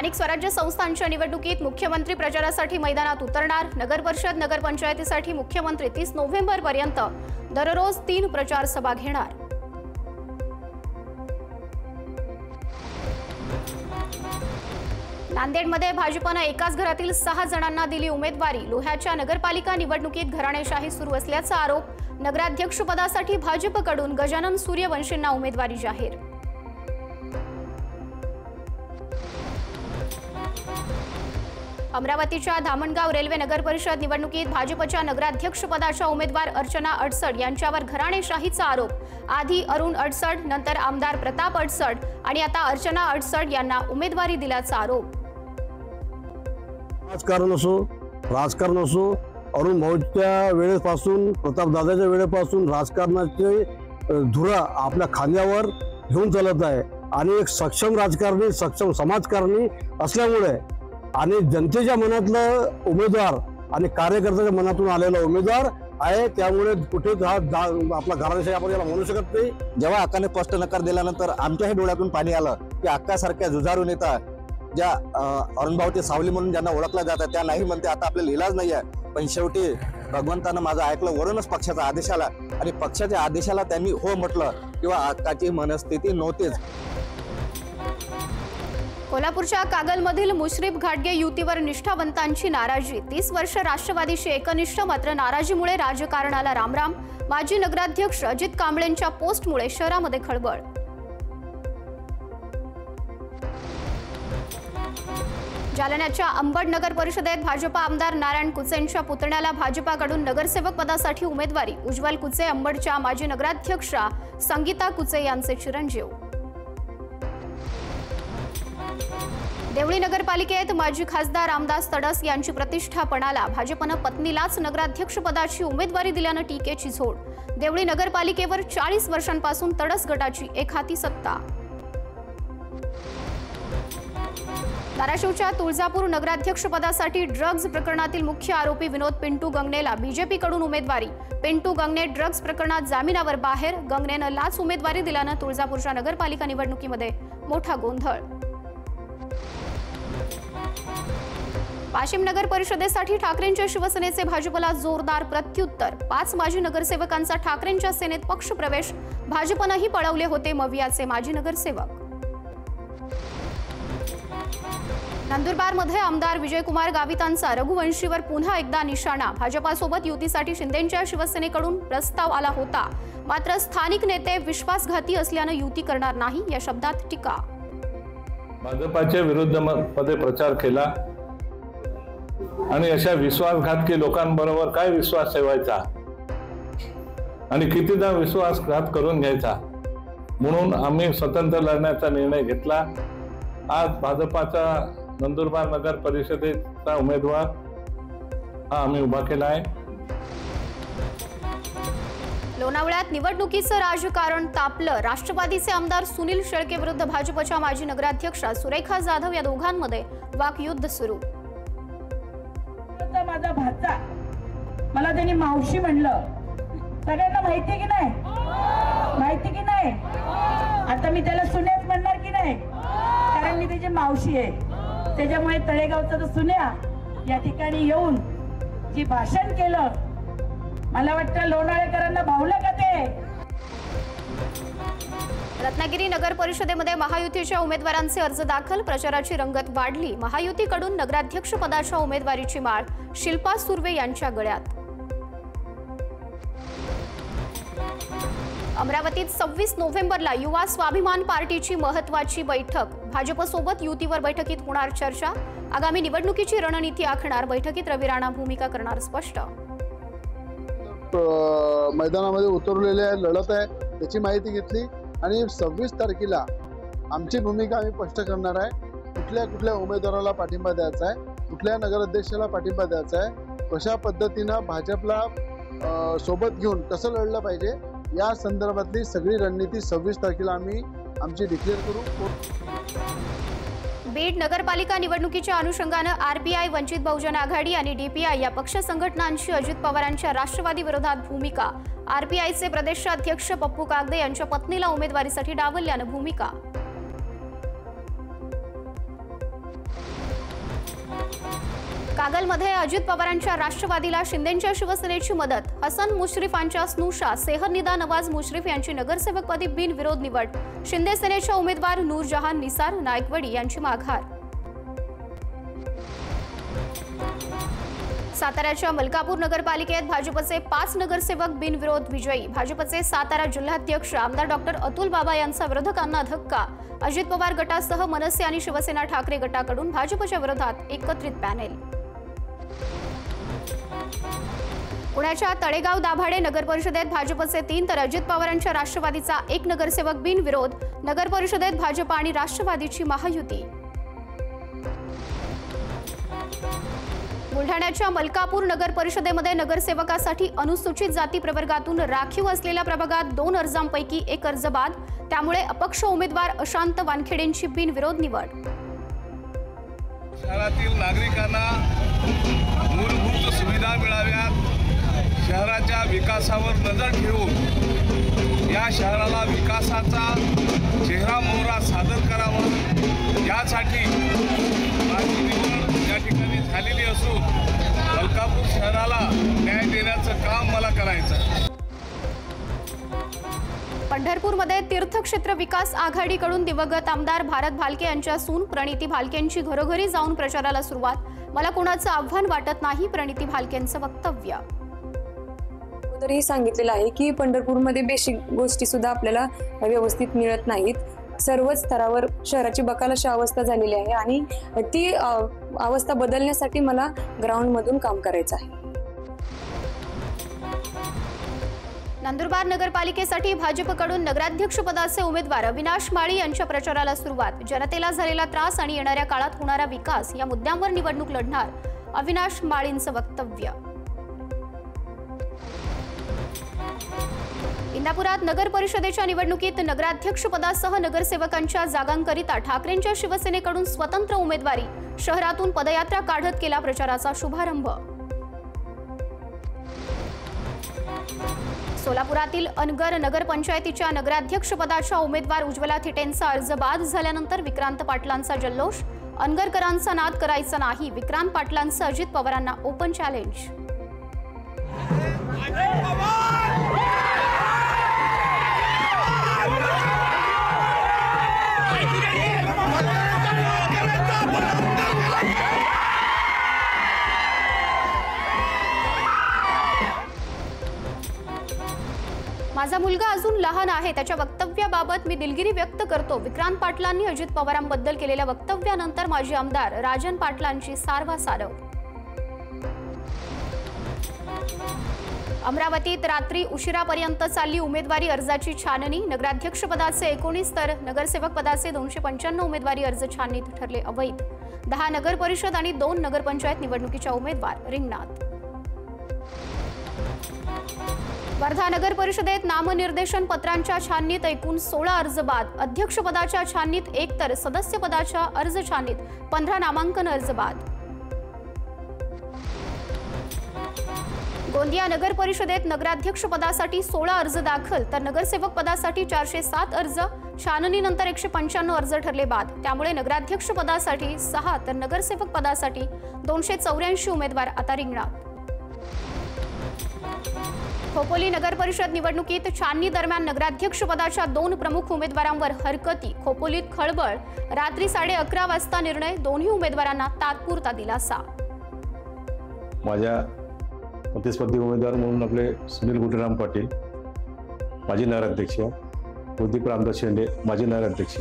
स्थानिक स्वराज्य संस्थांच्या निवडणुकीत मुख्यमंत्री प्रचारासाठी मैदानात उतरणार। नगर परिषद नगरपंचायतीसाठी मुख्यमंत्री 30 नोव्हेंबरपर्यंत दररोज 3 प्रचार सभा घेणार। नांदेडमध्ये भाजपनं एकाच घरातील 6 जणांना दिली उमेदवारी। लोह्याच्या नगरपालिका निवडणुकीत घराणेशाही सुरू असल्याचा आरोप। नगराध्यक्षपदासाठी भाजपकडून गजानन सूर्यवंशींना उमेदवारी जाहीर। अमरावतीच्या धामणगाव रेल्वे नगर परिषद निवडणुकीत भाजपच्या नगराध्यक्षपदाच्या उमेदवार अर्चना अडसड यांच्यावर घराणेशाहीचा आरोप। आधी अरुण अडसड, नंतर आमदार प्रताप अडसड आणि आता अर्चना अडसड यांना उमेदवारी दिल्याचा आरोप। राजकारण असो अरुण भाऊच्या वेळेपासून प्रतापदादाच्या वेळेपासून राजकारणाचे धुरा आपल्या खांद्यावर घेऊन चालत आहे आणि एक सक्षम राजकारणी सक्षम समाजकारणी असल्यामुळे आणि जनतेच्या मनातलं उमेदवार आणि कार्यकर्त्याच्या मनातून आलेला उमेदवार आहे, त्यामुळे कुठे आपला घराण्याशाही आपण याला म्हणू शकत नाही। जेव्हा अक्काने स्पष्ट नकार दिल्यानंतर आमच्याही डोळ्यातून पाणी आलं की अक्कासारख्या जुझारू नेता ज्या अरुण भाऊचे सावली म्हणून ज्यांना ओळखला जातं त्या नाही म्हणते आता आपल्याला इलाज नाही आहे। पण शेवटी भगवंतानं माझं ऐकलं, वरूनच पक्षाचा आदेश आला आणि पक्षाच्या आदेशाला त्यांनी हो म्हटलं किंवा अक्काची मनस्थिती नव्हतीच। कोल्हापूरच्या कागलमधील मुश्रीफ घाटगे युतीवर निष्ठावंतांची नाराजी। 30 वर्ष राष्ट्रवादीशी एकनिष्ठ, मात्र नाराजीमुळे राजकारणाला रामराम। माजी नगराध्यक्ष अजित कांबळेंच्या पोस्टमुळे शहरामध्ये खळबळ। जालन्याच्या अंबड नगर परिषदेत भाजपा आमदार नारायण कुचेंच्या पुतण्याला भाजपाकडून नगरसेवक पदासाठी उमेदवारी। उज्ज्वल कुचे अंबडच्या माजी नगराध्यक्षा संगीता कुचे यांचे चिरंजीव। देवळी नगरपालिकेत माजी खासदार रामदास तडस यांची प्रतिष्ठा पणाला। भाजपनं पत्नीलाच नगराध्यक्षपदाची उमेदवारी दिल्यानं टीकेची झोड। देवळी नगरपालिकेवर 40 वर्षांपासून तडस गटाची एकहाती सत्ता। धाराशिवच्या तुळजापूर नगराध्यक्षपदासाठी ड्रग्ज प्रकरणातील मुख्य आरोपी विनोद पिंटू गंगनेला बीजेपीकडून उमेदवारी। पिंटू गंगने ड्रग्ज प्रकरणात जामिनावर बाहेर। गंगनेनं लाच उमेदवारी दिल्यानं तुळजापूरच्या नगरपालिका निवडणुकीमध्ये मोठा गोंधळ। वाशिम नगर परिषदेसाठी ठाकरेंच्या शिवसेनेचे भाजपला जोरदार प्रत्युत्तर। 5 माजी नगरसेवकांचा ठाकरेंच्या सेनेत पक्षप्रवेश। भाजपनंही पळवले होते मवियाचे माजी नगरसेवक। नंदुरबारमध्ये आमदार विजयकुमार गावितांचा रघुवंशीवर पुन्हा एकदा निशाणा। भाजपासोबत युतीसाठी शिंदेंच्या शिवसेनेकडून प्रस्ताव आला होता, मात्र स्थानिक नेते विश्वासघाती असल्यानं युती करणार नाही या शब्दात टीका। भाजपाच्या विरुद्धमध्ये प्रचार केला आणि अशा विश्वासघातकी लोकांबरोबर काय विश्वास ठेवायचा आणि कितीदा विश्वासघात करून घ्यायचा, म्हणून आम्ही स्वतंत्र लढण्याचा निर्णय घेतला। आज भाजपाचा नंदुरबार नगर परिषदेचा उमेदवार हा आम्ही उभा केला आहे। लोणावळ्यात निवडणुकीचं राजकारण तापलं। राष्ट्रवादीचे आमदार सुनील शेळके विरुद्ध भाजपच्या माजी नगराध्यक्षा सुरेखा जाधव या दोघांमध्ये वाकयुद्ध सुरू। माझा भाचा मला त्यांनी मावशी म्हणलं, सगळ्यांना माहिती की नाही? माहिती की नाही? आता मी त्याला सुनेच म्हणणार की नाही, कारण मी त्याची मावशी आहे। त्याच्यामुळे तळेगावचा तो सुन्या या ठिकाणी येऊन जी भाषण केलं, मला वाटतं लोणावळेकरांना भावलं का ते। रत्नागिरी नगर परिषदेमध्ये महायुतीच्या उमेदवारांचे अर्ज दाखल। प्रचाराची रंगत वाढली। महायुतीकडून नगराध्यक्ष पदाच्या उमेदवारीची माळ शिल्पा सुर्वे यांच्या गळ्यात। अमरावतीत 26 नोव्हेंबरला युवा स्वाभिमान पार्टीची महत्त्वाची बैठक। भाजपसोबत युतीवर बैठकीत होणार चर्चा। आगामी निवडणुकीची रणनीती आखणार। बैठकीत रवी राणा भूमिका करणार स्पष्ट। मैदानामध्ये उतरलेले लढत आहे त्याची माहिती घेतली आणि 26 तारखेला आमची भूमिका आम्ही स्पष्ट करणार आहे। कुठल्या उमेदवाराला पाठिंबा द्यायचा आहे, कुठल्या नगराध्यक्षाला पाठिंबा द्यायचा आहे, कशा पद्धतीनं भाजपला सोबत घेऊन कसं लढलं पाहिजे या संदर्भातली सगळी रणनीती 26 तारखेला आम्ही आमची डिक्लेअर करू। बीड नगरपालिका निवडणुकीच्या अनुषंगानं आरपीआय, वंचित बहुजन आघाडी आणि डीपीआय या पक्ष संघटनांची अजित पवारांच्या राष्ट्रवादी विरोधात भूमिका। आरपीआयचे प्रदेशाध्यक्ष पप्पू कागदे यांच्या पत्नीला उमेदवारीसाठी डावलल्यानं भूमिका। कागलमध्ये अजित पवारांच्या राष्ट्रवादीला शिंदेंच्या शिवसेनेची मदत. हसन मुश्रीफांच्या स्नुषा सेहरनिदा नवाज मुश्रीफ यांची नगरसेवकपदी बिनविरोध निवड. शिंदे सेनेच्या उमेदवार नूरजहान निसार नायकवडी यांची माघार. साताऱ्याच्या मलकापूर नगरपालिकेत भाजपचे 5 नगरसेवक बिनविरोध विजयी. भाजपचे सातारा जिल्हाध्यक्ष आमदार डॉक्टर अतुल बाबा यांचा विरोधकांना धक्का. अजित पवार गटासह मनसे आणि शिवसेना ठाकरे गटाकडून भाजपच्या विरोधात एकत्रित पॅनेल. पुण्याच्या तळेगाव दाभाडे नगरपरिषदेत भाजपचे 3 तर अजित पवारांच्या राष्ट्रवादीचा 1 नगरसेवक बिनविरोध. नगरपरिषदेत भाजप आणि राष्ट्रवादीची महायुती. बुलढाण्याच्या मलकापूर नगर परिषदेमध्ये नगरसेवकासाठी अनुसूचित जाती प्रवर्गातून राखीव असलेल्या प्रभागात 2 अर्जांपैकी 1 अर्ज बाद. त्यामुळे अपक्ष उमेदवार अशांत वानखेडेंची बिनविरोध निवड. शहरातील नागरिकांना मूलभूत सुविधा मिळाव्यात, शहराच्या विकासावर नजर ठेवून या शहराला विकासाचा चेहरा मोहरा सादर करावा, यासाठी माझी निवड या ठिकाणी झालेली असून मलकापूर शहराला न्याय देण्याचं काम मला करायचं. पंढरपूरमध्ये तीर्थक्षेत्र विकास आघाडीकडून दिवंगत आमदार भारत भालके यांच्या सून प्रणिती भालकेंची घरोघरी जाऊन प्रचाराला सुरुवात. मला कोणाचं आव्हान वाटत नाही, प्रणिती भालकेंचं वक्तव्य. तरी सांगितलेलं आहे की पंढरपूरमध्ये बेसिक गोष्टी सुद्धा आपल्याला व्यवस्थित मिळत नाहीत. सर्वच स्तरावर शहराची बकालाशी अवस्था झालेली आहे आणि ती अवस्था बदलण्यासाठी मला ग्राउंडमधून काम करायचं आहे. नंदुरबार नगरपालिकेसाठी भाजपकडून नगराध्यक्ष पदाचे उमेदवार अविनाश माळी यांच्या प्रचाराला सुरुवात. जनतेला झालेला त्रास आणि येणाऱ्या काळात होणारा विकास या मुद्द्यांवर निवडणूक लढणार, अविनाश माळींचं वक्तव्य. इंदापुरात नगर परिषदेच्या निवडणुकीत नगराध्यक्ष पदासह नगरसेवकांच्या जागांकरिता ठाकरेंच्या शिवसेनेकडून स्वतंत्र उमेदवारी. शहरातून पदयात्रा काढत केला प्रचाराचा शुभारंभ. सोलापुरातील अनगर नगरपंचायतीच्या नगराध्यक्ष पदाच्या उमेदवार उज्ज्वला थिटेंचा अर्ज बाद झाल्यानंतर विक्रांत पाटलांचा जल्लोष. अनगरकरांचा नाद करायचा नाही, विक्रांत पाटलांचं अजित पवारांना ओपन चॅलेंज. माझा मुलगा अजून लहान आहे, त्याच्या वक्तव्याबाबत मी दिलगिरी व्यक्त करतो. विक्रांत पाटलांनी अजित पवारांबद्दल केलेल्या वक्तव्यानंतर माजी आमदार राजन पाटलांची सारवासारव. अमरावतीत रात्री उशिरापर्यंत चालली उमेदवारी अर्जाची छाननी. नगराध्यक्ष पदाचे 19 तर नगरसेवक पदाचे 295 उमेदवारी अर्ज छाननीत ठरले अवैध. 10 नगर परिषद आणि 2 नगरपंचायत निवडणुकीच्या उमेदवार रिंगणात. वर्धा नगर परिषदेत नामनिर्देशन पत्रांच्या छाननीत एकूण 16 अर्ज बाद. अध्यक्षपदाच्या छाननीत 1 तर सदस्य पदाच्या अर्ज छाननीत 15 नामांकन अर्ज बाद. गोंदिया नगर परिषदेत नगराध्यक्ष पदासाठी 16 अर्ज दाखल तर नगरसेवक पदासाठी 407 अर्ज. छाननीनंतर 195 अर्ज ठरले बाद. त्यामुळे नगराध्यक्ष पदासाठी 6 तर नगरसेवक पदासाठी 284 उमेदवार आता रिंगणात. खोपोली नगर परिषद निवडणुकीत छाननी दरम्यान नगराध्यक्ष पदाच्या 2 प्रमुख उमेदवारांवर हरकती. खोपोलीत खळबळ. रात्री 11:30 वाजता निर्णय. दोन्ही उमेदवारांना तात्पुरता दिलासा. माझ्या प्रतिस्पर्धी उमेदवार म्हणून आपले सुनील गुटेराम पाटील माजी नगराध्यक्ष, कुलदीप रामदास शेंडे माजी नगराध्यक्ष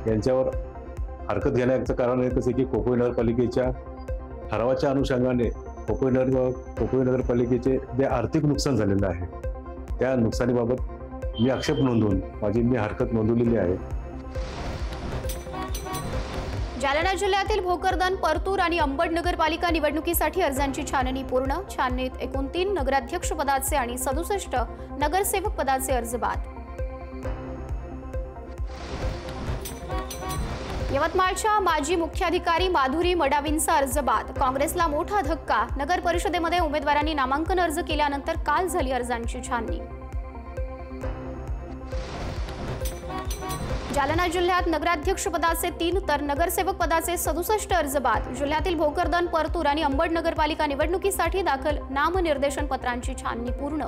यांच्यावर हरकत घेण्याचं कारण एकच आहे की खोपोली नगरपालिकेच्या ठरावाच्या अनुषंगाने खोपोली नगरपालिकेचे जे आर्थिक नुकसान झालेलं आहे त्या नुकसानीबाबत मी आक्षेप नोंदवून मी हरकत नोंदवलेली आहे. जालना जिल्ह्यातील भोकरदन, परतूर आणि अंबड नगरपालिका निवडणुकीसाठी अर्जांची छाननी पूर्ण. छाननीत एकूण 3 नगराध्यक्ष पदाचे आणि 67 नगरसेवक पदाचे अर्ज बाद. यवतमाळच्या माजी मुख्याधिकारी माधुरी मडावींचा अर्ज बाद. काँग्रेसला मोठा धक्का. नगर परिषदेमध्ये उमेदवारांनी नामांकन अर्ज केल्यानंतर काल झाली अर्जांची छाननी. जालना जिल्ह्यात नगराध्यक्ष पदाचे 3 तर नगरसेवक पदाचे 67 अर्ज बाद. जिल्ह्यातील भोकरदन, परतूर आणि अंबड नगरपालिका निवडणुकीसाठी दाखल नामनिर्देशन पत्रांची छाननी पूर्ण.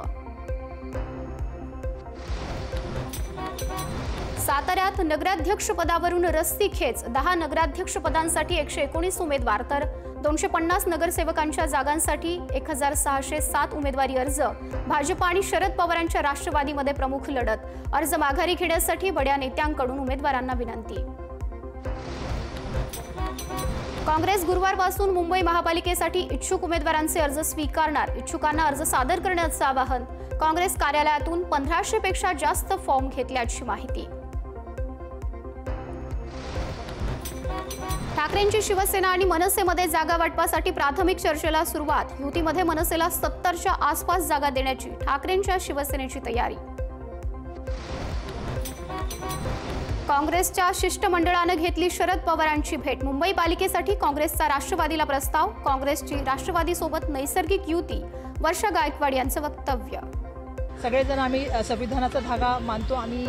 साताऱ्यात नगराध्यक्ष पदावरून रस्सीखेच. 10 नगराध्यक्ष पदांसाठी 119 उमेदवार तर 250 नगरसेवकांच्या जागांसाठी 1607 उमेदवारी अर्ज. भाजप आणि शरद पवारांच्या राष्ट्रवादीमध्ये प्रमुख लढत. अर्ज माघारी घेण्यासाठी बड्या नेत्यांकडून उमेदवारांना विनंती. काँग्रेस गुरुवारपासून मुंबई महापालिकेसाठी इच्छुक उमेदवारांचे अर्ज स्वीकारणार. इच्छुकांना अर्ज सादर करण्याचं आवाहन. काँग्रेस कार्यालयातून 1500 पेक्षा जास्त फॉर्म घेतल्याची माहिती. ठाकरेंची शिवसेना आणि मनसेमध्ये जागा वाटपासाठी प्राथमिक चर्चेला सुरुवात. युतीमध्ये मनसेला 70च्या आसपास जागा देण्याची ठाकरेंच्या शिवसेनेची तयारी. काँग्रेसच्या शिष्टमंडळानं घेतली शरद पवारांची भेट. मुंबई पालिकेसाठी काँग्रेसचा राष्ट्रवादीला प्रस्ताव. काँग्रेसची राष्ट्रवादीसोबत नैसर्गिक युती. वर्षा गायकवाड यांचं वक्तव्य. सगळेजण आम्ही संविधानाचा धागा मानतो. आम्ही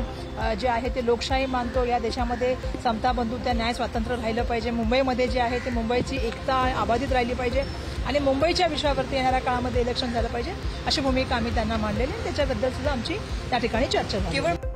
जे आहे ते लोकशाही मानतो. या देशामध्ये समता, बंधुता, न्याय, स्वातंत्र्य राहिलं पाहिजे. मुंबईमध्ये जे आहे ते मुंबईची एकता अबाधित राहिली पाहिजे आणि मुंबईच्या विषयावरती येणाऱ्या काळामध्ये इलेक्शन झालं पाहिजे अशी भूमिका आम्ही त्यांना मांडलेली. त्याच्याबद्दल सुद्धा आमची त्या ठिकाणी चर्चा झाली.